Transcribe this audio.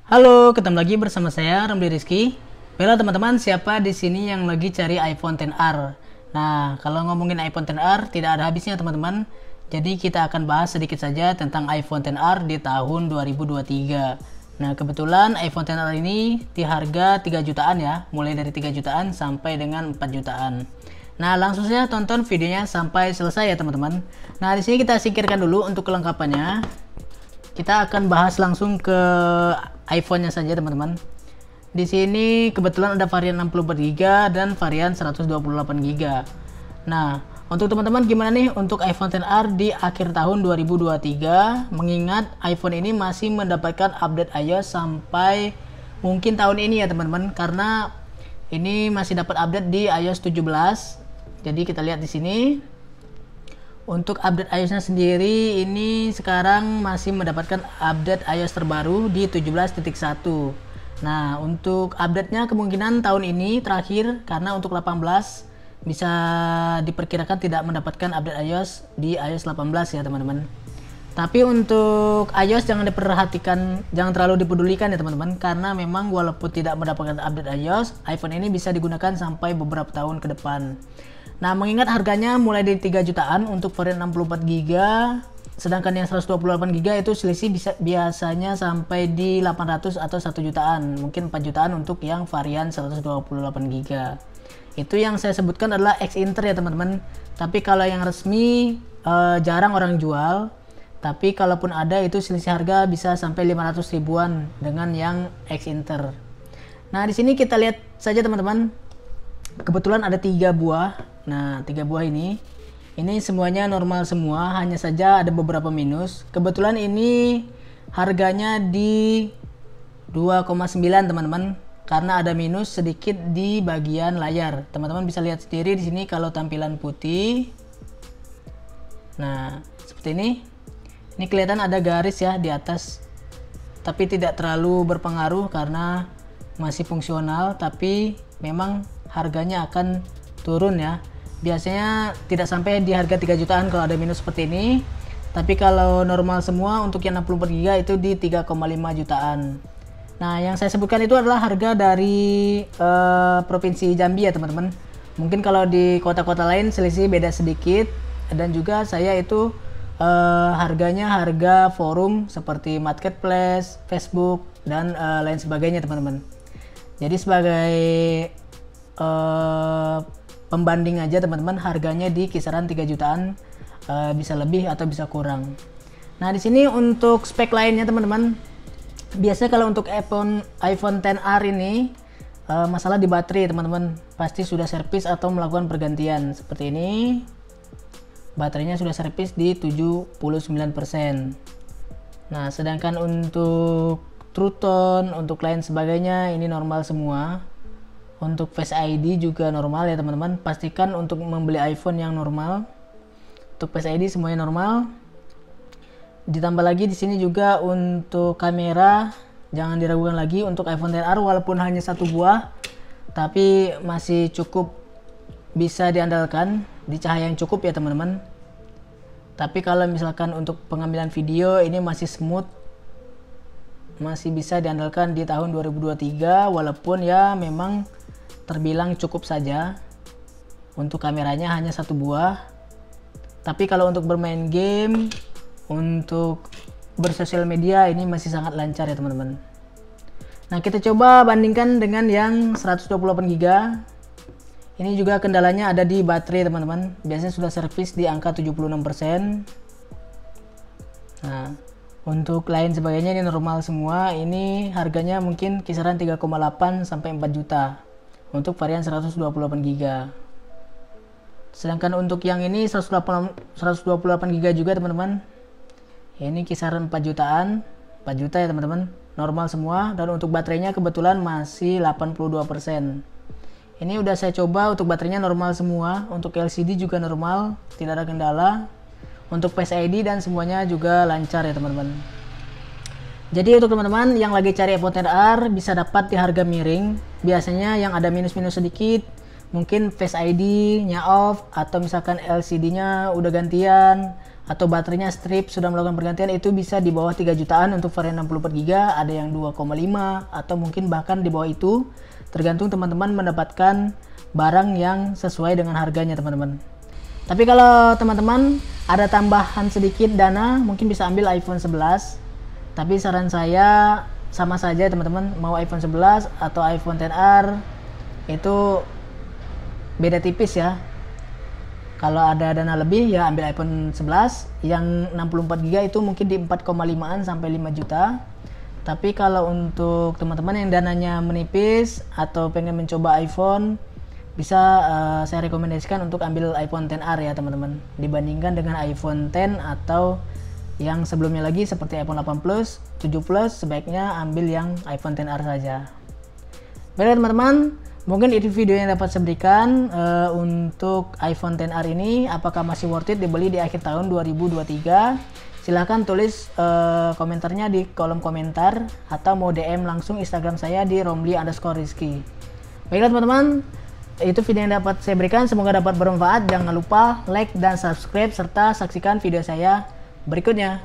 Halo, ketemu lagi bersama saya Ramli Rizky. Bella teman-teman, siapa di sini yang lagi cari iPhone XR? Nah, kalau ngomongin iPhone XR tidak ada habisnya teman-teman. Jadi kita akan bahas sedikit saja tentang iPhone XR di tahun 2023. Nah, kebetulan iPhone XR ini di harga 3 jutaan ya, mulai dari 3 jutaan sampai dengan 4 jutaan. Nah, langsung saja tonton videonya sampai selesai ya teman-teman. Nah, di sini kita singkirkan dulu untuk kelengkapannya. Kita akan bahas langsung ke iPhone-nya saja teman-teman. Di sini kebetulan ada varian 64GB dan varian 128GB. Nah, untuk teman-teman gimana nih untuk iPhone XR di akhir tahun 2023? Mengingat iPhone ini masih mendapatkan update iOS sampai mungkin tahun ini ya teman-teman, karena ini masih dapat update di iOS 17. Jadi kita lihat di sini. Untuk update iOS-nya sendiri ini sekarang masih mendapatkan update iOS terbaru di 17.1. Nah, untuk update-nya kemungkinan tahun ini terakhir, karena untuk 18 bisa diperkirakan tidak mendapatkan update iOS di iOS 18 ya teman-teman. Tapi untuk iOS jangan diperhatikan, jangan terlalu dipedulikan ya teman-teman, karena memang walaupun tidak mendapatkan update iOS, iPhone ini bisa digunakan sampai beberapa tahun ke depan. Nah, mengingat harganya mulai dari 3 jutaan untuk varian 64GB, sedangkan yang 128GB itu selisih biasanya sampai di 800 atau 1 jutaan, mungkin 4 jutaan untuk yang varian 128GB. Itu yang saya sebutkan adalah X-Inter ya teman-teman. Tapi kalau yang resmi jarang orang jual. Tapi kalaupun ada itu selisih harga bisa sampai 500 ribuan dengan yang X-Inter. Nah, di sini kita lihat saja teman-teman. Kebetulan ada 3 buah. Nah, 3 buah ini semuanya normal semua, hanya saja ada beberapa minus. Kebetulan ini harganya di 2,9 teman-teman, karena ada minus sedikit di bagian layar. Teman-teman bisa lihat sendiri di sini kalau tampilan putih. Nah, seperti ini. Ini kelihatan ada garis ya di atas. Tapi tidak terlalu berpengaruh karena masih fungsional, tapi memang harganya akan turun ya. Biasanya tidak sampai di harga 3 jutaan kalau ada minus seperti ini. Tapi kalau normal semua untuk yang 64GB itu di 3,5 jutaan. Nah, yang saya sebutkan itu adalah harga dari Provinsi Jambi ya teman-teman. Mungkin kalau di kota-kota lain selisih beda sedikit. Dan juga saya itu harganya harga forum seperti Marketplace, Facebook, dan lain sebagainya teman-teman. Jadi sebagai pembanding aja teman-teman, harganya di kisaran 3 jutaan, bisa lebih atau bisa kurang. Nah, di sini untuk spek lainnya teman-teman, biasanya kalau untuk iPhone XR ini masalah di baterai teman-teman, pasti sudah servis atau melakukan pergantian. Seperti ini, baterainya sudah servis di 79%. Nah, sedangkan untuk True Tone, untuk lain sebagainya ini normal semua. Untuk Face ID juga normal ya teman-teman. Pastikan untuk membeli iPhone yang normal. Untuk Face ID semuanya normal. Ditambah lagi di sini juga untuk kamera, jangan diragukan lagi untuk iPhone XR, walaupun hanya 1 buah, tapi masih cukup bisa diandalkan di cahaya yang cukup ya teman-teman. Tapi kalau misalkan untuk pengambilan video ini masih smooth, masih bisa diandalkan di tahun 2023, walaupun ya memang terbilang cukup saja. Untuk kameranya hanya 1 buah. Tapi kalau untuk bermain game, untuk bersosial media ini masih sangat lancar ya teman-teman. Nah, kita coba bandingkan dengan yang 128GB. Ini juga kendalanya ada di baterai teman-teman. Biasanya sudah servis di angka 76%. Nah, untuk lain sebagainya ini normal semua. Ini harganya mungkin kisaran 3,8 sampai 4 juta untuk varian 128GB. Sedangkan untuk yang ini 128GB juga teman-teman. Ini kisaran 4 jutaan. 4 juta ya teman-teman. Normal semua, dan untuk baterainya kebetulan masih 82%. Ini udah saya coba, untuk baterainya normal semua. Untuk LCD juga normal, tidak ada kendala. Untuk Face ID dan semuanya juga lancar ya teman-teman. Jadi untuk teman-teman yang lagi cari iPhone XR bisa dapat di harga miring. Biasanya yang ada minus-minus sedikit, mungkin Face ID-nya off, atau misalkan LCD-nya udah gantian, atau baterainya strip sudah melakukan pergantian itu bisa di bawah 3 jutaan untuk varian 64GB, ada yang 2,5 atau mungkin bahkan di bawah itu, tergantung teman-teman mendapatkan barang yang sesuai dengan harganya teman-teman. Tapi kalau teman-teman ada tambahan sedikit dana, mungkin bisa ambil iPhone 11. Tapi saran saya sama saja teman-teman, mau iPhone 11 atau iPhone XR itu beda tipis ya. Kalau ada dana lebih ya ambil iPhone 11 yang 64GB itu mungkin di 4,5an sampai 5 juta. Tapi kalau untuk teman-teman yang dananya menipis atau pengen mencoba iPhone, bisa saya rekomendasikan untuk ambil iPhone XR ya teman-teman, dibandingkan dengan iPhone X atau yang sebelumnya lagi seperti iPhone 8 Plus, 7 Plus, sebaiknya ambil yang iPhone XR saja. Baiklah teman-teman, mungkin itu video yang dapat saya berikan untuk iPhone XR ini. Apakah masih worth it dibeli di akhir tahun 2023? Silahkan tulis komentarnya di kolom komentar atau mau DM langsung Instagram saya di romli_rizky. Baiklah teman-teman, itu video yang dapat saya berikan, semoga dapat bermanfaat. Jangan lupa like dan subscribe serta saksikan video saya berikutnya.